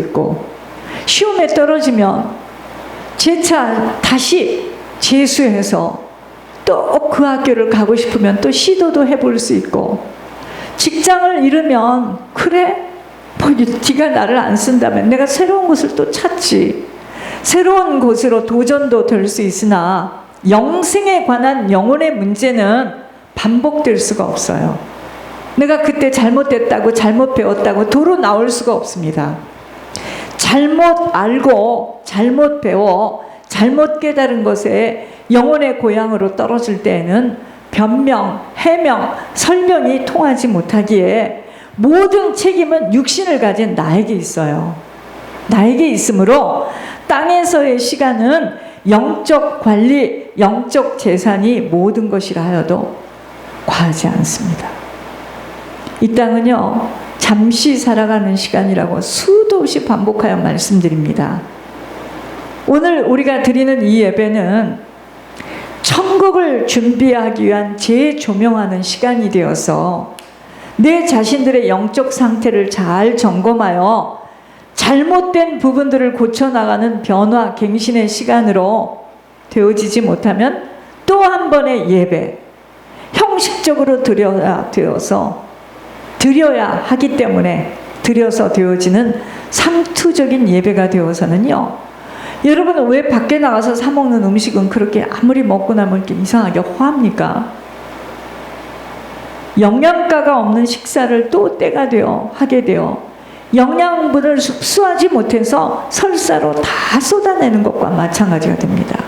있고, 시험에 떨어지면 재차 다시 재수해서 또 그 학교를 가고 싶으면 또 시도도 해볼 수 있고, 직장을 잃으면 그래? 뭐 네가 나를 안 쓴다면 내가 새로운 곳을 또 찾지. 새로운 곳으로 도전도 될 수 있으나 영생에 관한 영혼의 문제는 반복될 수가 없어요. 내가 그때 잘못됐다고 잘못 배웠다고 도로 나올 수가 없습니다. 잘못 알고 잘못 배워 잘못 깨달은 것에 영혼의 고향으로 떨어질 때에는 변명, 해명, 설명이 통하지 못하기에 모든 책임은 육신을 가진 나에게 있어요. 나에게 있으므로 땅에서의 시간은 영적 관리, 영적 재산이 모든 것이라 하여도 과하지 않습니다. 이 땅은요, 잠시 살아가는 시간이라고 수도 없이 반복하여 말씀드립니다. 오늘 우리가 드리는 이 예배는 천국을 준비하기 위한 재조명하는 시간이 되어서 내 자신들의 영적 상태를 잘 점검하여 잘못된 부분들을 고쳐나가는 변화, 갱신의 시간으로 되어지지 못하면 또 한 번의 예배, 형식적으로 드려야 하기 때문에 드려서 되어지는 상투적인 예배가 되어서는요, 여러분 왜 밖에 나가서 사 먹는 음식은 그렇게 아무리 먹고 나면 이렇게 이상하게 화합니까? 영양가가 없는 식사를 또 때가 되어 하게 되어 영양분을 흡수하지 못해서 설사로 다 쏟아내는 것과 마찬가지가 됩니다.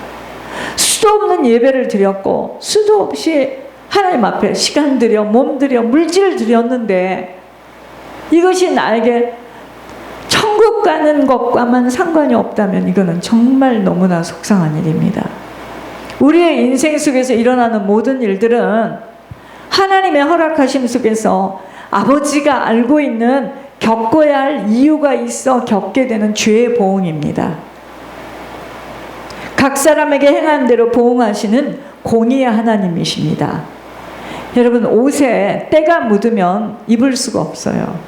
수도 없는 예배를 드렸고 수도 없이 하나님 앞에 시간 들여, 몸 들여, 물질을 드렸는데 이것이 나에게 천국 가는 것과만 상관이 없다면 이거는 정말 너무나 속상한 일입니다. 우리의 인생 속에서 일어나는 모든 일들은 하나님의 허락하심 속에서 아버지가 알고 있는 겪어야 할 이유가 있어 겪게 되는 죄의 보응입니다. 각 사람에게 행한 대로 보응하시는 공의의 하나님이십니다. 여러분, 옷에 때가 묻으면 입을 수가 없어요.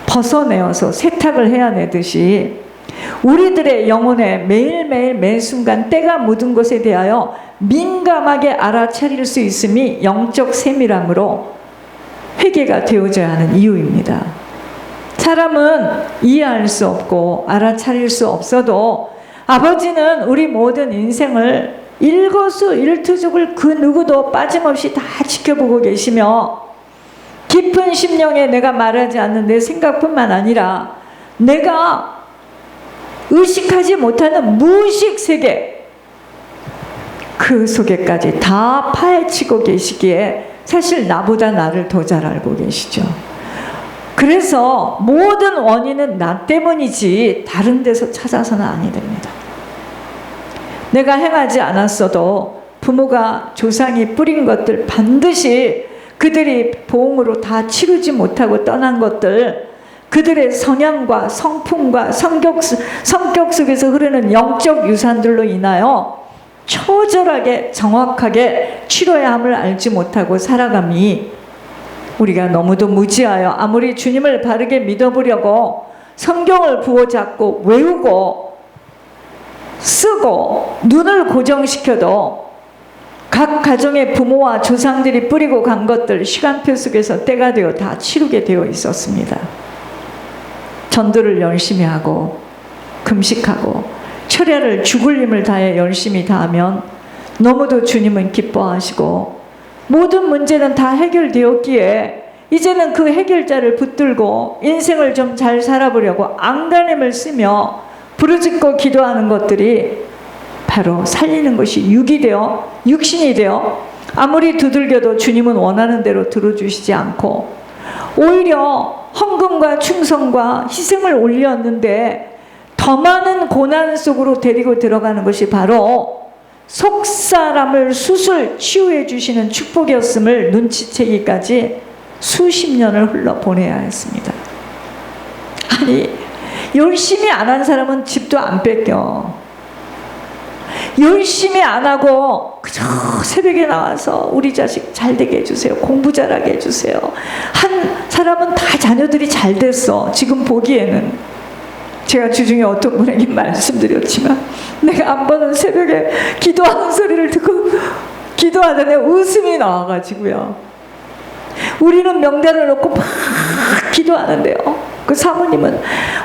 벗어내어서 세탁을 해야 내듯이 우리들의 영혼에 매일매일 매순간 때가 묻은 것에 대하여 민감하게 알아차릴 수 있음이 영적 세밀함으로 회개가 되어져야 하는 이유입니다. 사람은 이해할 수 없고 알아차릴 수 없어도 아버지는 우리 모든 인생을 일거수일투족을 그 누구도 빠짐없이 다 지켜보고 계시며 깊은 심령에 내가 말하지 않는 내 생각뿐만 아니라 내가 의식하지 못하는 무의식 세계, 그 속에까지 다 파헤치고 계시기에 사실 나보다 나를 더 잘 알고 계시죠. 그래서 모든 원인은 나 때문이지 다른 데서 찾아서는 아니 됩니다. 내가 행하지 않았어도 부모가 조상이 뿌린 것들 반드시 그들이 보응으로 다 치르지 못하고 떠난 것들, 그들의 성향과 성품과 성격 속에서 흐르는 영적 유산들로 인하여 처절하게 정확하게 치러야 함을 알지 못하고 살아감이 우리가 너무도 무지하여 아무리 주님을 바르게 믿어보려고 성경을 부어잡고 외우고 쓰고 눈을 고정시켜도 각 가정의 부모와 조상들이 뿌리고 간 것들 시간표 속에서 때가 되어 다 치르게 되어 있었습니다. 전도를 열심히 하고 금식하고 철야를 죽을 힘을 다해 열심히 다하면 너무도 주님은 기뻐하시고 모든 문제는 다 해결되었기에 이제는 그 해결자를 붙들고 인생을 좀 잘 살아보려고 안간힘을 쓰며 부르짖고 기도하는 것들이 바로 살리는 것이 육이 되어 육신이 되어 아무리 두들겨도 주님은 원하는 대로 들어주시지 않고 오히려 헌금과 충성과 희생을 올렸는데 더 많은 고난 속으로 데리고 들어가는 것이 바로 속사람을 수술 치유해 주시는 축복이었음을 눈치채기까지 수십 년을 흘러보내야 했습니다. 아니, 열심히 안 한 사람은 집도 안 뺏겨. 열심히 안 하고 그저 새벽에 나와서 우리 자식 잘 되게 해주세요, 공부 잘하게 해주세요 한 사람은 다 자녀들이 잘 됐어. 지금 보기에는 제가 주중에 어떤 분에게 말씀드렸지만 내가 한 번은 새벽에 기도하는 소리를 듣고 기도하는데 웃음이 나와가지고요. 우리는 명단을 놓고 막 기도하는데요. 그 사모님은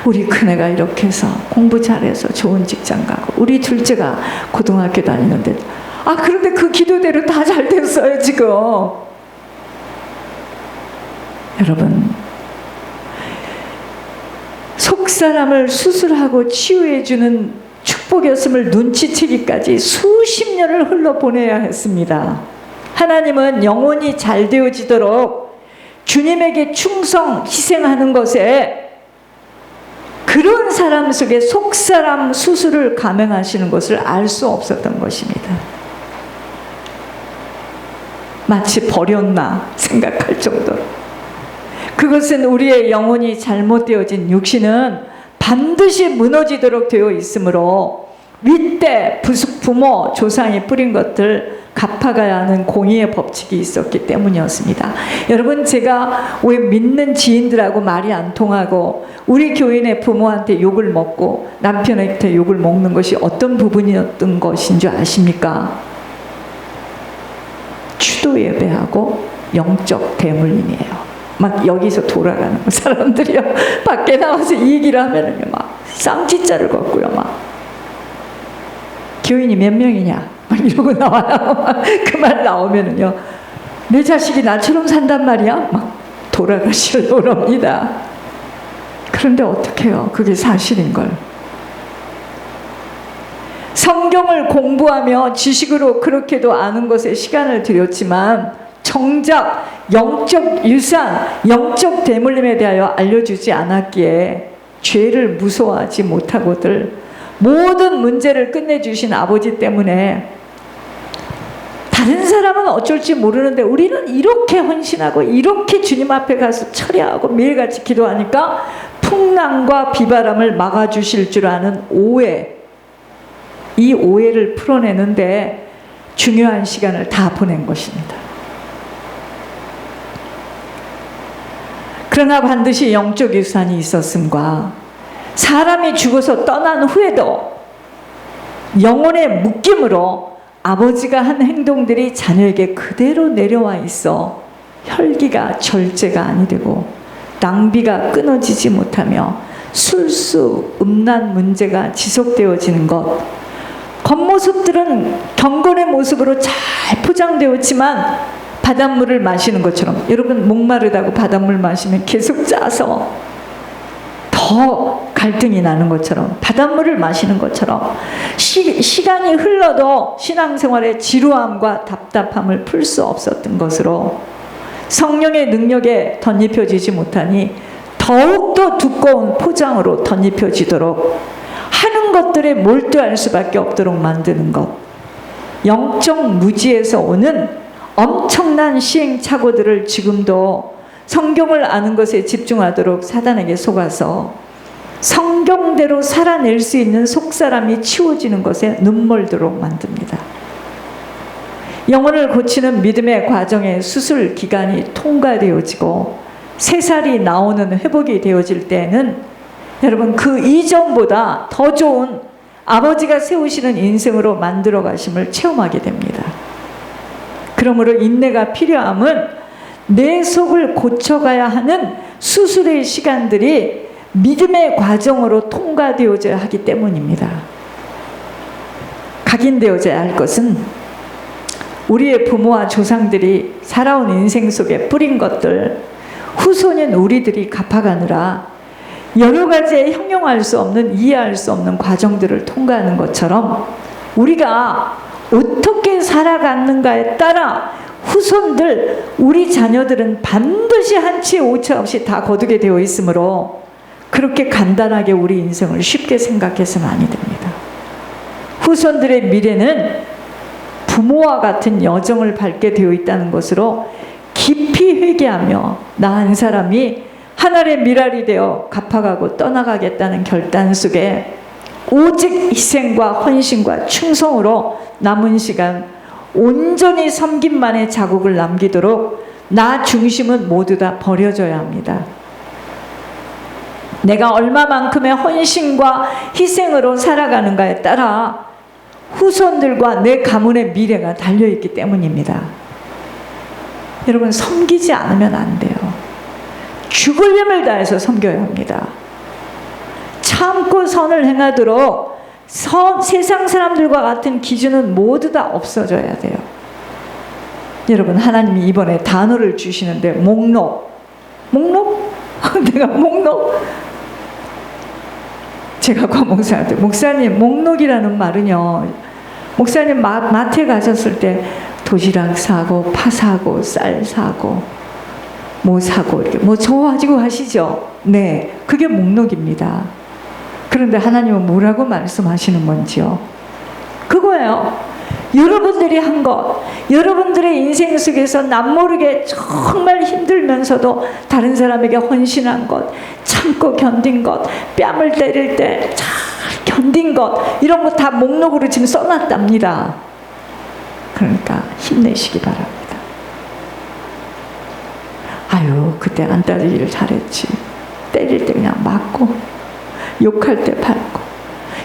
우리 큰애가 이렇게 해서 공부 잘해서 좋은 직장 가고 우리 둘째가 고등학교 다니는데 그런데 그 기도대로 다 잘 됐어요 지금. 여러분, 속사람을 수술하고 치유해주는 축복이었음을 눈치채기까지 수십 년을 흘러보내야 했습니다. 하나님은 영혼이 잘 되어지도록 주님에게 충성, 희생하는 것에 그런 사람 속에 속사람 수술을 감행하시는 것을 알 수 없었던 것입니다. 마치 버렸나 생각할 정도로. 그것은 우리의 영혼이 잘못되어진 육신은 반드시 무너지도록 되어 있으므로 윗대 부모 조상이 뿌린 것들 갚아가야 하는 공의의 법칙이 있었기 때문이었습니다. 여러분, 제가 왜 믿는 지인들하고 말이 안 통하고 우리 교인의 부모한테 욕을 먹고 남편한테 욕을 먹는 것이 어떤 부분이었던 것인 줄 아십니까? 추도 예배하고 영적 대물림이에요. 막 여기서 돌아가는 사람들이요. 밖에 나와서 이 얘기를 하면은요, 막 쌍짓자를 걷고요, 막 교인이 몇 명이냐, 막 이러고 나와요. 그 말 나오면은요, 내 자식이 나처럼 산단 말이야, 막 돌아가시려고 합니다. 그런데 어떡해요? 그게 사실인 걸. 성경을 공부하며 지식으로 그렇게도 아는 것에 시간을 들였지만 정작 영적 유산, 영적 대물림에 대하여 알려주지 않았기에 죄를 무서워하지 못하고들 모든 문제를 끝내주신 아버지 때문에 다른 사람은 어쩔지 모르는데 우리는 이렇게 헌신하고 이렇게 주님 앞에 가서 철야하고 매일같이 기도하니까 풍랑과 비바람을 막아주실 줄 아는 오해, 이 오해를 풀어내는데 중요한 시간을 다 보낸 것입니다. 그러나 반드시 영적 유산이 있었음과 사람이 죽어서 떠난 후에도 영혼의 묶임으로 아버지가 한 행동들이 자녀에게 그대로 내려와 있어 혈기가 절제가 아니 되고 낭비가 끊어지지 못하며 술수 음란 문제가 지속되어지는 것, 겉모습들은 경건의 모습으로 잘 포장되었지만 바닷물을 마시는 것처럼, 여러분 목마르다고 바닷물 마시면 계속 짜서 더 갈등이 나는 것처럼, 바닷물을 마시는 것처럼 시간이 흘러도 신앙생활의 지루함과 답답함을 풀 수 없었던 것으로 성령의 능력에 덧입혀지지 못하니 더욱더 두꺼운 포장으로 덧입혀지도록 하는 것들에 몰두할 수밖에 없도록 만드는 것, 영적 무지에서 오는 엄청난 시행착오들을 지금도 성경을 아는 것에 집중하도록 사단에게 속아서 성경대로 살아낼 수 있는 속사람이 치워지는 것에 눈멀도록 만듭니다. 영혼을 고치는 믿음의 과정의 수술 기간이 통과되어지고 새살이 나오는 회복이 되어질 때에는 여러분 그 이전보다 더 좋은 아버지가 세우시는 인생으로 만들어 가심을 체험하게 됩니다. 그러므로 인내가 필요함은 내 속을 고쳐가야 하는 수술의 시간들이 믿음의 과정으로 통과되어져야 하기 때문입니다. 각인되어져야 할 것은 우리의 부모와 조상들이 살아온 인생 속에 뿌린 것들, 후손인 우리들이 갚아가느라 여러 가지의 형용할 수 없는, 이해할 수 없는 과정들을 통과하는 것처럼 우리가 어떻게 살아갔는가에 따라 후손들, 우리 자녀들은 반드시 한치의 오차 없이 다 거두게 되어 있으므로 그렇게 간단하게 우리 인생을 쉽게 생각해서는 아니 됩니다. 후손들의 미래는 부모와 같은 여정을 밟게 되어 있다는 것으로 깊이 회개하며 나 한 사람이 하늘의 미랄이 되어 갚아가고 떠나가겠다는 결단 속에 오직 희생과 헌신과 충성으로 남은 시간 온전히 섬김만의 자국을 남기도록 나 중심은 모두 다 버려져야 합니다. 내가 얼마만큼의 헌신과 희생으로 살아가는가에 따라 후손들과 내 가문의 미래가 달려있기 때문입니다. 여러분, 섬기지 않으면 안 돼요. 죽을 힘을 다해서 섬겨야 합니다. 참고 선을 행하도록 세상 사람들과 같은 기준은 모두 다 없어져야 돼요. 여러분, 하나님이 이번에 단어를 주시는데 목록. 내가 목록? 제가 목사한테, 목사님, 목록이라는 말은요, 목사님 마트에 가셨을 때 도시락 사고 파 사고 쌀 사고 뭐 사고 이렇게 뭐 좋아가지고 하시죠. 네, 그게 목록입니다. 그런데 하나님은 뭐라고 말씀하시는 건지요? 그거예요. 여러분들이 한 것, 여러분들의 인생 속에서 남모르게 정말 힘들면서도 다른 사람에게 헌신한 것, 참고 견딘 것, 뺨을 때릴 때 잘 견딘 것, 이런 거 다 목록으로 지금 써놨답니다. 그러니까 힘내시기 바랍니다. 아유, 그때 안 따지기를 잘했지. 때릴 때 그냥 맞고, 욕할 때 밟고,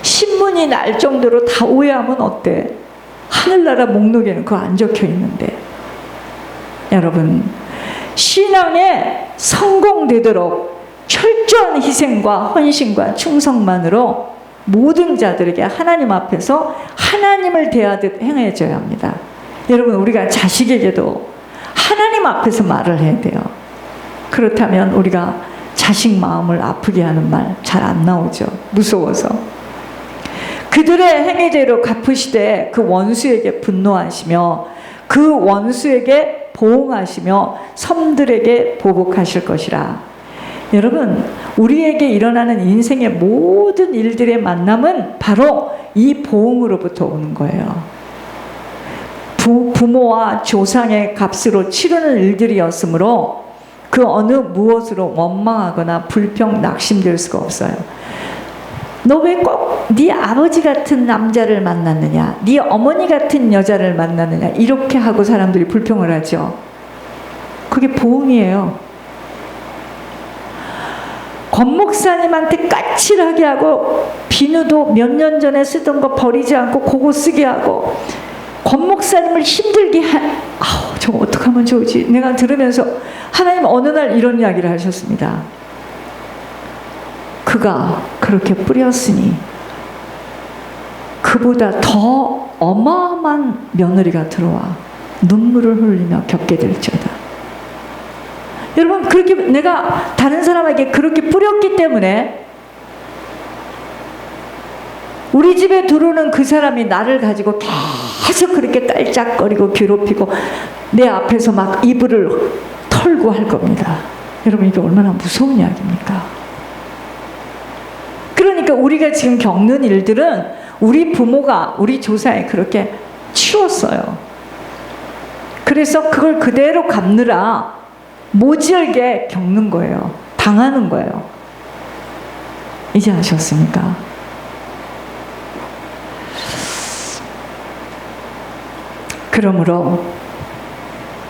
신문이 날 정도로 다 오해하면 어때? 하늘나라 목록에는 그거 안 적혀 있는데. 여러분, 신앙에 성공되도록 철저한 희생과 헌신과 충성만으로 모든 자들에게 하나님 앞에서 하나님을 대하듯 행해져야 합니다. 여러분, 우리가 자식에게도 하나님 앞에서 말을 해야 돼요. 그렇다면 우리가 자식 마음을 아프게 하는 말 잘 안 나오죠. 무서워서. 그들의 행위대로 갚으시되 그 원수에게 분노하시며 그 원수에게 보응하시며 섬들에게 보복하실 것이라. 여러분, 우리에게 일어나는 인생의 모든 일들의 만남은 바로 이 보응으로부터 오는 거예요. 부모와 조상의 값으로 치르는 일들이었으므로 그 어느 무엇으로 원망하거나 불평 낙심될 수가 없어요. 너 왜 꼭 네 아버지 같은 남자를 만났느냐, 네 어머니 같은 여자를 만났느냐, 이렇게 하고 사람들이 불평을 하죠. 그게 보응이에요. 권 목사님한테 까칠하게 하고 비누도 몇 년 전에 쓰던 거 버리지 않고 그거 쓰게 하고 권 목사님을 힘들게 아우, 저거 어떡하면 좋지. 내가 들으면서 하나님 어느 날 이런 이야기를 하셨습니다. 그가 그렇게 뿌렸으니 그보다 더 어마어마한 며느리가 들어와 눈물을 흘리며 겪게 될지어다. 여러분, 그렇게 내가 다른 사람에게 그렇게 뿌렸기 때문에 우리 집에 들어오는 그 사람이 나를 가지고 계속 그렇게 딸짝거리고 괴롭히고 내 앞에서 막 이불을 털고 할 겁니다. 여러분, 이게 얼마나 무서운 이야기입니까? 그러니까 우리가 지금 겪는 일들은 우리 부모가 우리 조상에 그렇게 치웠어요. 그래서 그걸 그대로 갚느라 모질게 겪는 거예요. 당하는 거예요. 이제 아셨습니까? 그러므로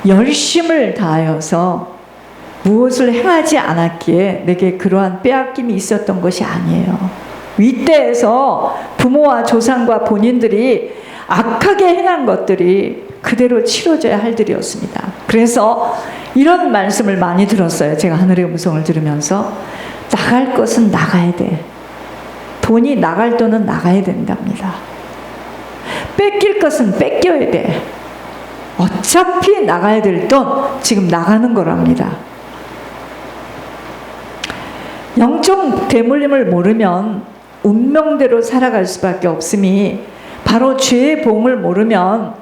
열심을 다하여서 무엇을 행하지 않았기에 내게 그러한 빼앗김이 있었던 것이 아니에요. 윗대에서 부모와 조상과 본인들이 악하게 행한 것들이 그대로 치러져야 할 일이었습니다. 그래서 이런 말씀을 많이 들었어요. 제가 하늘의 음성을 들으면서 나갈 것은 나가야 돼. 돈이 나갈 돈은 나가야 된답니다. 뺏길 것은 뺏겨야 돼. 어차피 나가야 될 돈 지금 나가는 거랍니다. 영적 대물림을 모르면 운명대로 살아갈 수밖에 없음이 바로 죄의 보응을 모르면,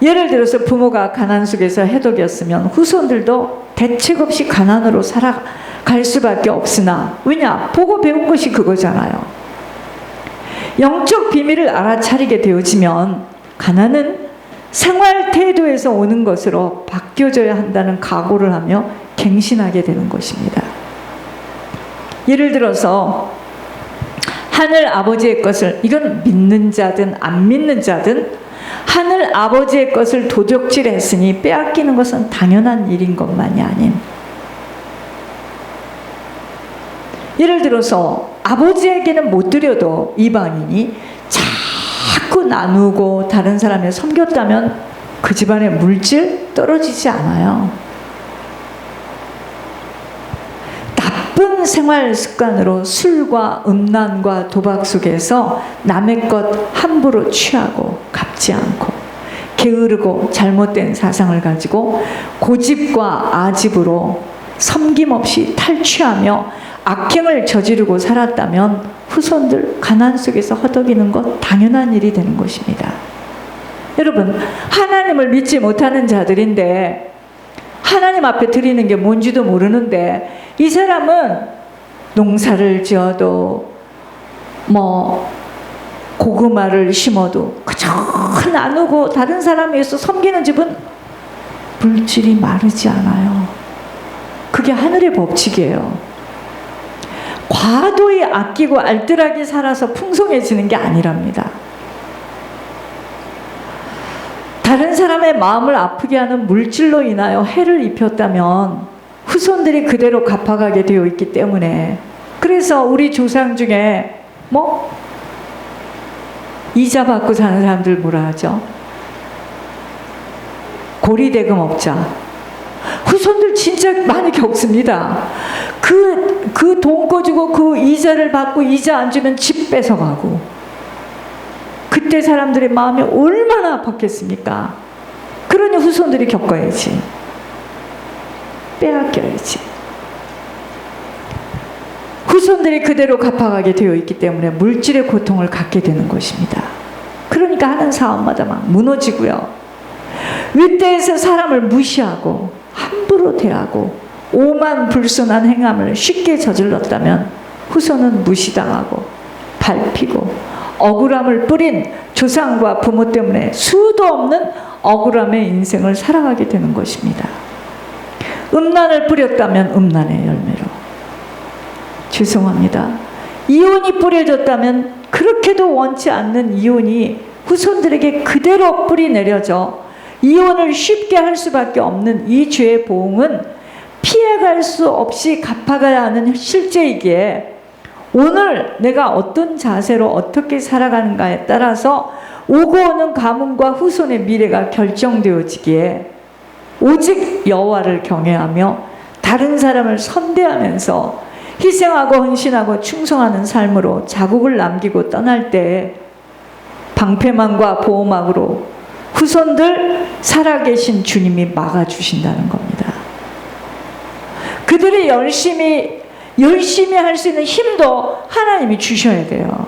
예를 들어서 부모가 가난 속에서 해독이었으면 후손들도 대책 없이 가난으로 살아갈 수밖에 없으나, 왜냐? 보고 배운 것이 그거잖아요. 영적 비밀을 알아차리게 되어지면 가난은 생활 태도에서 오는 것으로 바뀌어져야 한다는 각오를 하며 갱신하게 되는 것입니다. 예를 들어서 하늘 아버지의 것을, 이건 믿는 자든 안 믿는 자든 하늘 아버지의 것을 도적질했으니 빼앗기는 것은 당연한 일인 것만이 아닌, 예를 들어서 아버지에게는 못 드려도 이방인이 자꾸 나누고 다른 사람을 섬겼다면 그 집안의 물질 떨어지지 않아요. 나쁜 생활 습관으로 술과 음란과 도박 속에서 남의 것 함부로 취하고 갚지 않고 게으르고 잘못된 사상을 가지고 고집과 아집으로 섬김없이 탈취하며 악행을 저지르고 살았다면 후손들 가난 속에서 허덕이는 것 당연한 일이 되는 것입니다. 여러분, 하나님을 믿지 못하는 자들인데 하나님 앞에 드리는 게 뭔지도 모르는데 이 사람은 농사를 지어도 고구마를 심어도 그저 나누고 다른 사람에 의해서 섬기는 집은 물질이 마르지 않아요. 그게 하늘의 법칙이에요. 과도히 아끼고 알뜰하게 살아서 풍성해지는 게 아니랍니다. 다른 사람의 마음을 아프게 하는 물질로 인하여 해를 입혔다면 후손들이 그대로 갚아가게 되어 있기 때문에, 그래서 우리 조상 중에 이자 받고 사는 사람들 뭐라 하죠? 고리대금업자. 후손들 진짜 많이 겪습니다. 그 돈 꺼주고 그 이자를 받고 이자 안 주면 집 뺏어가고. 그때 사람들의 마음이 얼마나 아팠겠습니까? 그러니 후손들이 겪어야지. 빼앗겨야지. 후손들이 그대로 갚아가게 되어 있기 때문에 물질의 고통을 갖게 되는 것입니다. 그러니까 하는 사업마다 막 무너지고요. 윗대에서 사람을 무시하고 함부로 대하고 오만 불순한 행함을 쉽게 저질렀다면 후손은 무시당하고 밟히고 억울함을 뿌린 조상과 부모 때문에 수도 없는 억울함의 인생을 살아가게 되는 것입니다. 음란을 뿌렸다면 음란의 열매로. 죄송합니다. 이혼이 뿌려졌다면 그렇게도 원치 않는 이혼이 후손들에게 그대로 뿌리 내려져 이혼을 쉽게 할 수밖에 없는 이 죄의 보응은 피해갈 수 없이 갚아가야 하는 실제이기에 오늘 내가 어떤 자세로 어떻게 살아가는가에 따라서 오고 오는 가문과 후손의 미래가 결정되어지기에 오직 여호와를 경외하며 다른 사람을 선대하면서 희생하고 헌신하고 충성하는 삶으로 자국을 남기고 떠날 때 방패망과 보호막으로 후손들 살아계신 주님이 막아주신다는 겁니다. 그들이 열심히 할 수 있는 힘도 하나님이 주셔야 돼요.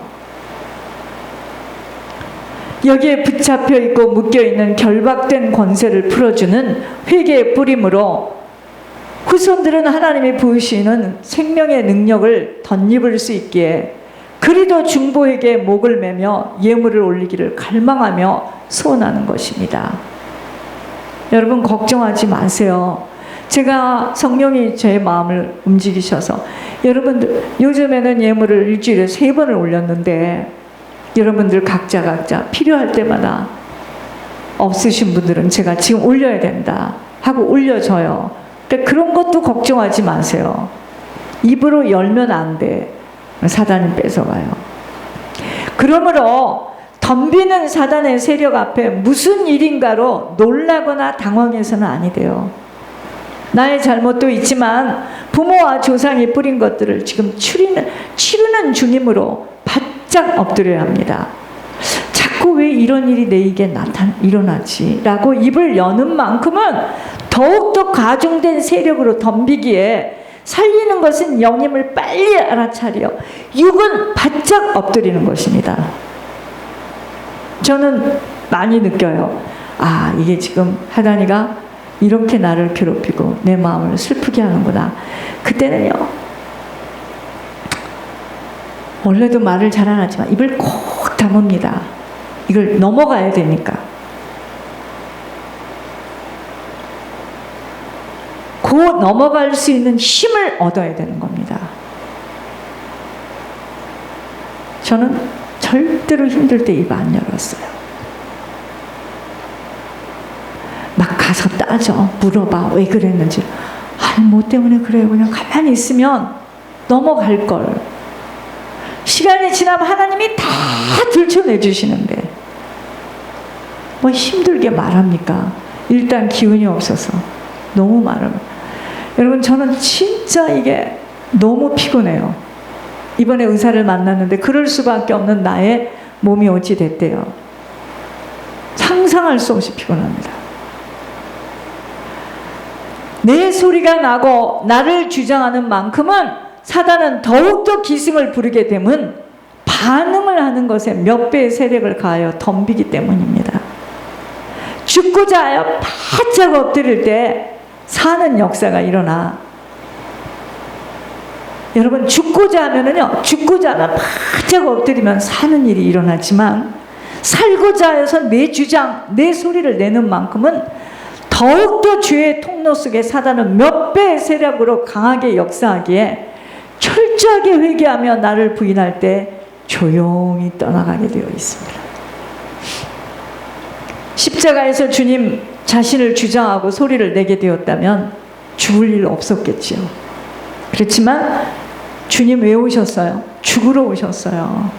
여기에 붙잡혀 있고 묶여 있는 결박된 권세를 풀어주는 회개의 뿌림으로 후손들은 하나님이 부으시는 생명의 능력을 덧입을 수 있기에 그리도 중보에게 목을 매며 예물을 올리기를 갈망하며 소원하는 것입니다. 여러분 걱정하지 마세요. 제가 성령이 제 마음을 움직이셔서 여러분들 요즘에는 예물을 일주일에 3번을 올렸는데 여러분들 각자 필요할 때마다 없으신 분들은 제가 지금 올려야 된다 하고 올려줘요. 그러니까 그런 것도 걱정하지 마세요. 입으로 열면 안 돼. 사단이 뺏어가요. 그러므로 덤비는 사단의 세력 앞에 무슨 일인가로 놀라거나 당황해서는 아니 돼요. 나의 잘못도 있지만 부모와 조상이 뿌린 것들을 지금 치르는 주님으로 바짝 엎드려야 합니다. 자꾸 왜 이런 일이 내게 일어나지? 라고 입을 여는 만큼은 더욱더 가중된 세력으로 덤비기에 살리는 것은 영임을 빨리 알아차려 육은 바짝 엎드리는 것입니다. 저는 많이 느껴요. 아, 이게 지금 하다니가 이렇게 나를 괴롭히고 내 마음을 슬프게 하는구나. 그때는요, 원래도 말을 잘 안 하지만 입을 콕 다뭅니다. 이걸 넘어가야 되니까. 곧 넘어갈 수 있는 힘을 얻어야 되는 겁니다. 저는 절대로 힘들 때 입 안 열었어요. 막 가서 따져 물어봐 왜 그랬는지. 뭐 때문에 그래요. 그냥 가만히 있으면 넘어갈 걸. 시간이 지나면 하나님이 다 들춰내 주시는데 뭐 힘들게 말합니까? 일단 기운이 없어서 너무 말합니다. 여러분, 저는 진짜 이게 너무 피곤해요. 이번에 의사를 만났는데 그럴 수밖에 없는 나의 몸이 어찌 됐대요. 상상할 수 없이 피곤합니다. 내 소리가 나고 나를 주장하는 만큼은 사단은 더욱더 기승을 부리게 되면 반응을 하는 것에 몇 배의 세력을 가하여 덤비기 때문입니다. 죽고자 하여 바짝 엎드릴 때 사는 역사가 일어나. 여러분, 죽고자 하면은요, 죽고자 하면 바짝 엎드리면 사는 일이 일어나지만, 살고자 해서 내 주장, 내 소리를 내는 만큼은 더욱더 죄의 통로 속에 사단은 몇 배의 세력으로 강하게 역사하기에 철저하게 회개하며 나를 부인할 때 조용히 떠나가게 되어 있습니다. 십자가에서 주님 자신을 주장하고 소리를 내게 되었다면 죽을 일 없었겠지요. 그렇지만 주님 왜 오셨어요? 죽으러 오셨어요.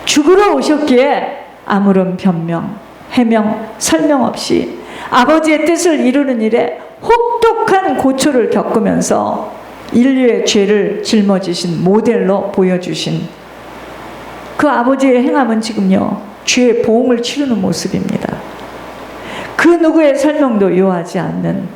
죽으러 오셨기에 아무런 변명, 해명, 설명 없이 아버지의 뜻을 이루는 일에 혹독한 고초를 겪으면서 인류의 죄를 짊어지신 모델로 보여주신 그 아버지의 행함은 지금요, 죄의 보응을 치르는 모습입니다. 그 누구의 설명도 요하지 않는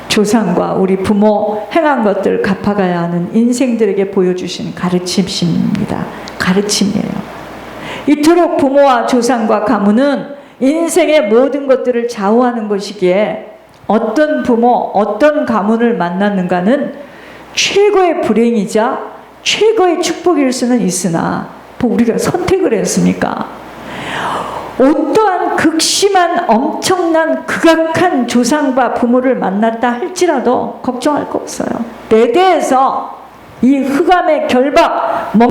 조상과 우리 부모 행한 것들 갚아가야 하는 인생들에게 보여주신 가르침입니다. 가르침이에요. 이토록 부모와 조상과 가문은 인생의 모든 것들을 좌우하는 것이기에 어떤 부모, 어떤 가문을 만났는가는 최고의 불행이자 최고의 축복일 수는 있으나 뭐 우리가 선택을 했습니까? 어떠한 극심한 엄청난 극악한 조상과 부모를 만났다 할지라도 걱정할 거 없어요. 내 대에서 이 흑암의 결박